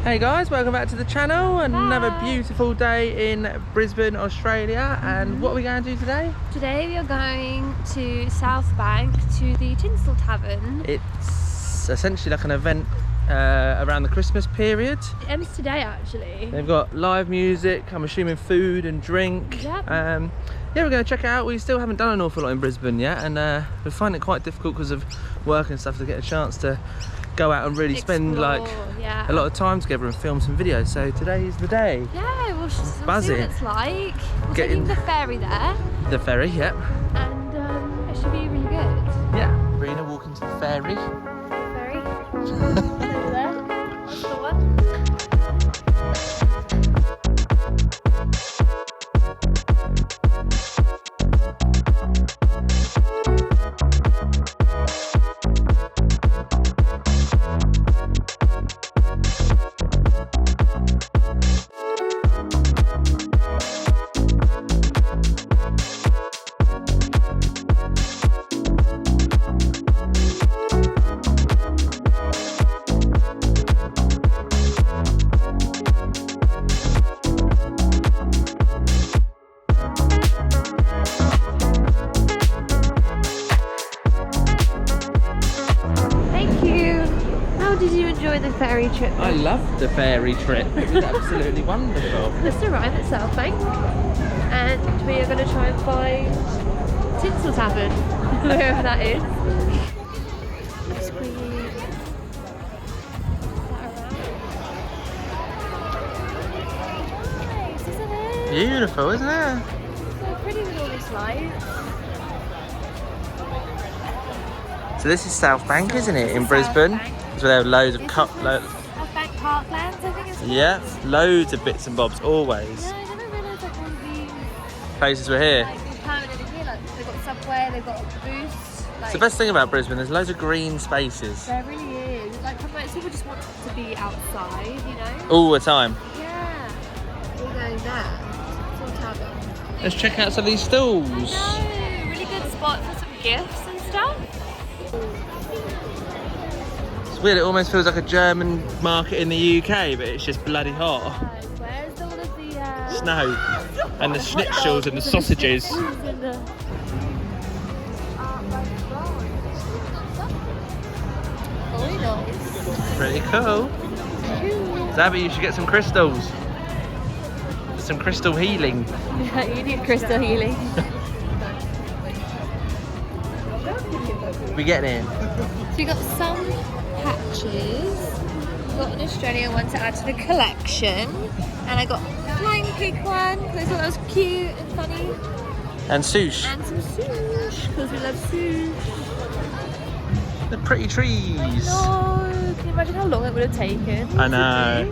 Hey guys, welcome back to the channel. Another beautiful day in Brisbane, Australia. And what are we going to do today? Today we are going to South Bank to the Tinsel Tavern. It's essentially like an event around the Christmas period. It ends today actually. They've got live music, I'm assuming food and drink. Yep. Yeah, we're going to check it out. We still haven't done an awful lot in Brisbane yet, and we find it quite difficult because of work and stuff to get a chance to go out and really spend like a lot of time together and film some videos. So today is the day. Yeah, we'll see what it's like. We're taking the ferry there. The ferry, yep. And it should be really good. Yeah, Rena walking to the ferry. Ferry. Over there. That's the one. Did you enjoy the ferry trip? I loved the ferry trip. It was absolutely wonderful. Let's arrive at South Bank and we are going to try and find Tinsel Tavern, wherever that is. Nice, isn't it? Beautiful, isn't it? So pretty with all these lights. So this is South Bank, isn't it, in Brisbane? So they have loads of South Bank Parklands, I think it's yeah, loads of bits and bobs, always. Yeah, I never realised like all these Places were here. like permanently here, like they've got Subway, they've got a boost. Like, It's the best thing about Brisbane, there's loads of green spaces. There really is. Like people just want to be outside, you know? All the time. Yeah. We're going there. Tinsel Tavern. Let's check out some of these stalls. I know, really good spot for some gifts and stuff. It's weird, it almost feels like a German market in the UK, but it's just bloody hot. Where's all of the Snow. And the schnitzels and the sausages. Pretty cool. Zabby, you should get some crystals. Some crystal healing. Yeah, you need crystal healing. We getting in. So we got some patches. We got an Australian one to add to the collection, and I got a flying pig one because I thought that was cute and funny. And sush. And some sush because we love sush. The pretty trees. I know. Can you imagine how long it would have taken? I know.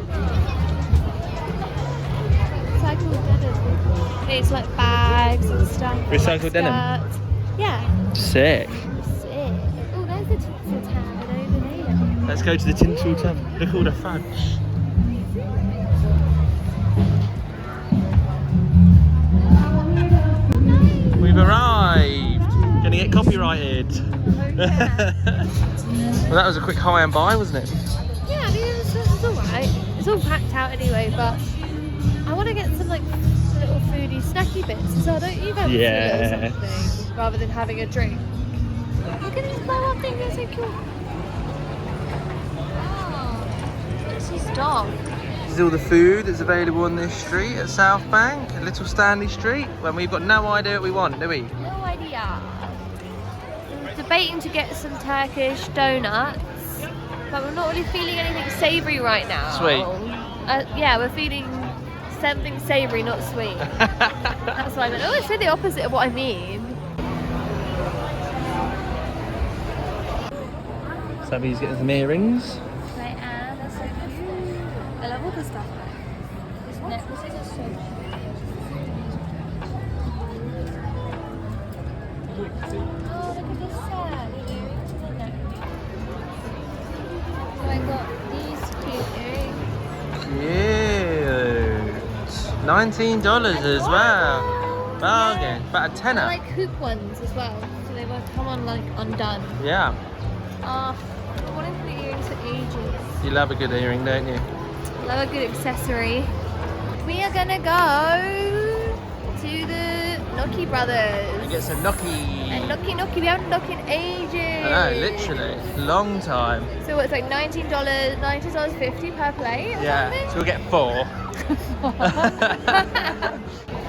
Recycled denim. It's like bags and stuff. Recycled like denim? skirts. Yeah. Sick. Oh, there's the Tinsel Tavern over here. Let's go to the Tinsel Tavern. Look at all the fudge. We've arrived. Gonna get copyrighted. Oh, yeah. Well, that was a quick high and buy, wasn't it? Yeah, I mean, it's alright. It's all packed out anyway, but I want to get some like little foodie, snacky bits. So don't you have a something rather than having a drink? Look at these blow up things, they're so cute. Oh, this is dog. This is all the food that's available on this street at South Bank, Little Stanley Street, when we've got no idea what we want, do we? No idea. I'm debating to get some Turkish donuts, but we're not really feeling anything savoury right now. Sweet. Yeah, we're feeling something savoury, not sweet. That's what I meant. Oh, it's really the opposite of what I mean. Sabby's getting some earrings. I am. That's so cute. I love all this stuff. This necklace is so cute. Oh, look at this set. The earrings and the necklace. So I got these cute earrings. Cute. $19 as well. Bargain. About a tenner. I like hoop ones as well. So they won't come on like undone. Yeah. I wanted the earrings for ages. You love a good earring, don't you? Love a good accessory. We are gonna go to the Gnocchi Brothers. Get some gnocchi. And gnocchi, we haven't gnocchi in ages. I know, literally, long time. So it's like $19.50 per plate or Yeah, something? so we'll get 4.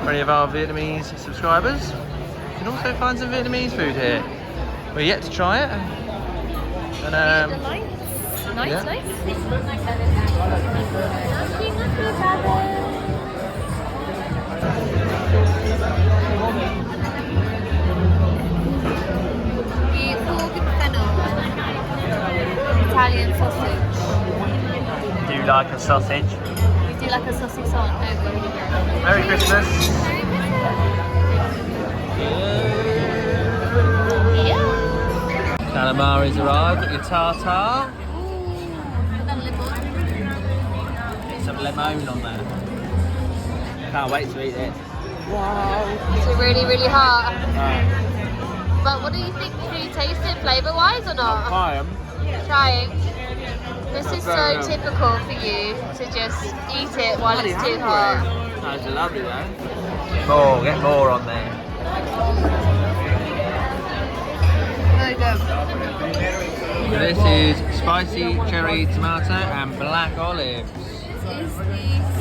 For any of our Vietnamese subscribers, you can also find some Vietnamese food here. We're yet to try it. And Nice. Yeah. Italian sausage. Do you like a sausage? We do like a sausage song, don't we? Merry Christmas. Yeah. Calamari's arrived. Got your tartar. Get some lemon on there. Can't wait to eat it. Wow. It's really, really hot. Right. But what do you think? Can you taste it flavour-wise or not? Try 'em. Trying. This is so typical for you to just eat it while it's too hot. That's lovely though. More, get more on there. Very good. This is spicy cherry tomato and black olives. This is the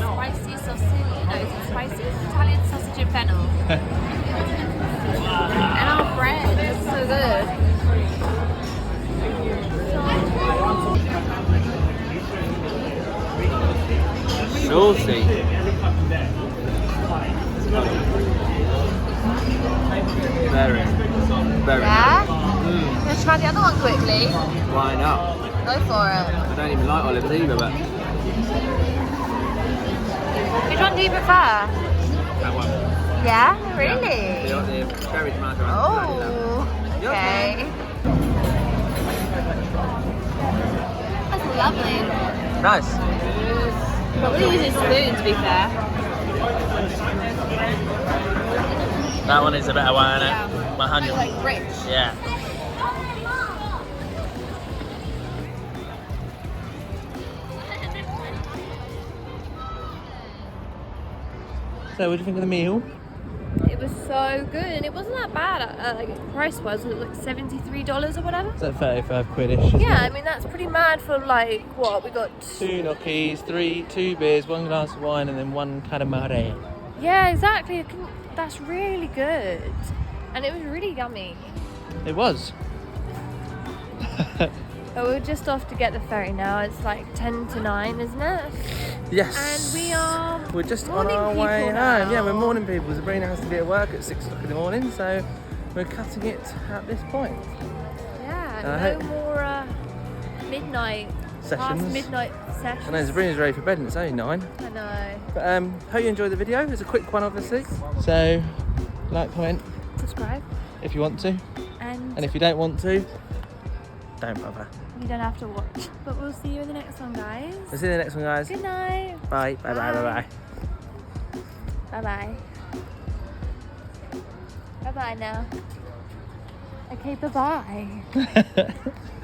spicy sausage. No, is it spicy? Italian sausage and fennel. And our bread. It's so good. Saucy. Very. Yeah? Let's try the other one quickly. Why not? Go for it. I don't even like olives either, but Which one do you prefer? that one. Yeah? Really? The cherry tomato. Oh, okay. That's lovely. Nice. Probably use a spoon to be fair. That one is a better one, isn't it? Yeah. 100. Like rich. Yeah. So, what do you think of the meal? It was so good and it wasn't that bad. Like price-wise, it was like $73 or whatever. Is that 35 quid-ish? isn't Yeah, I it? mean that's pretty mad for like what we got. 2 gnocchis, 2 beers, 1 glass of wine, and then 1 calamari. Yeah, exactly. That's really good, and it was really yummy. It was. But we're just off to get the ferry now. It's like 10 to 9, isn't it? Yes. And We're just on morning our way people home. now. Yeah, we're morning people. Sabrina has to be at work at 6 o'clock in the morning, so we're cutting it at this point. Yeah, I no hope- more midnight Sessions. past midnight sessions. I know Sabrina's ready for bed and it's only 9. I know. But hope you enjoyed the video. It's a quick one, obviously. So, like, comment Subscribe, if you want to, and and if you don't want to, don't bother. you don't have to watch. But we'll see you in the next one, guys. We'll see you in the next one, guys. Good night. Bye. Bye. Bye. Bye. Bye. Bye bye. Bye bye now. Okay, bye bye.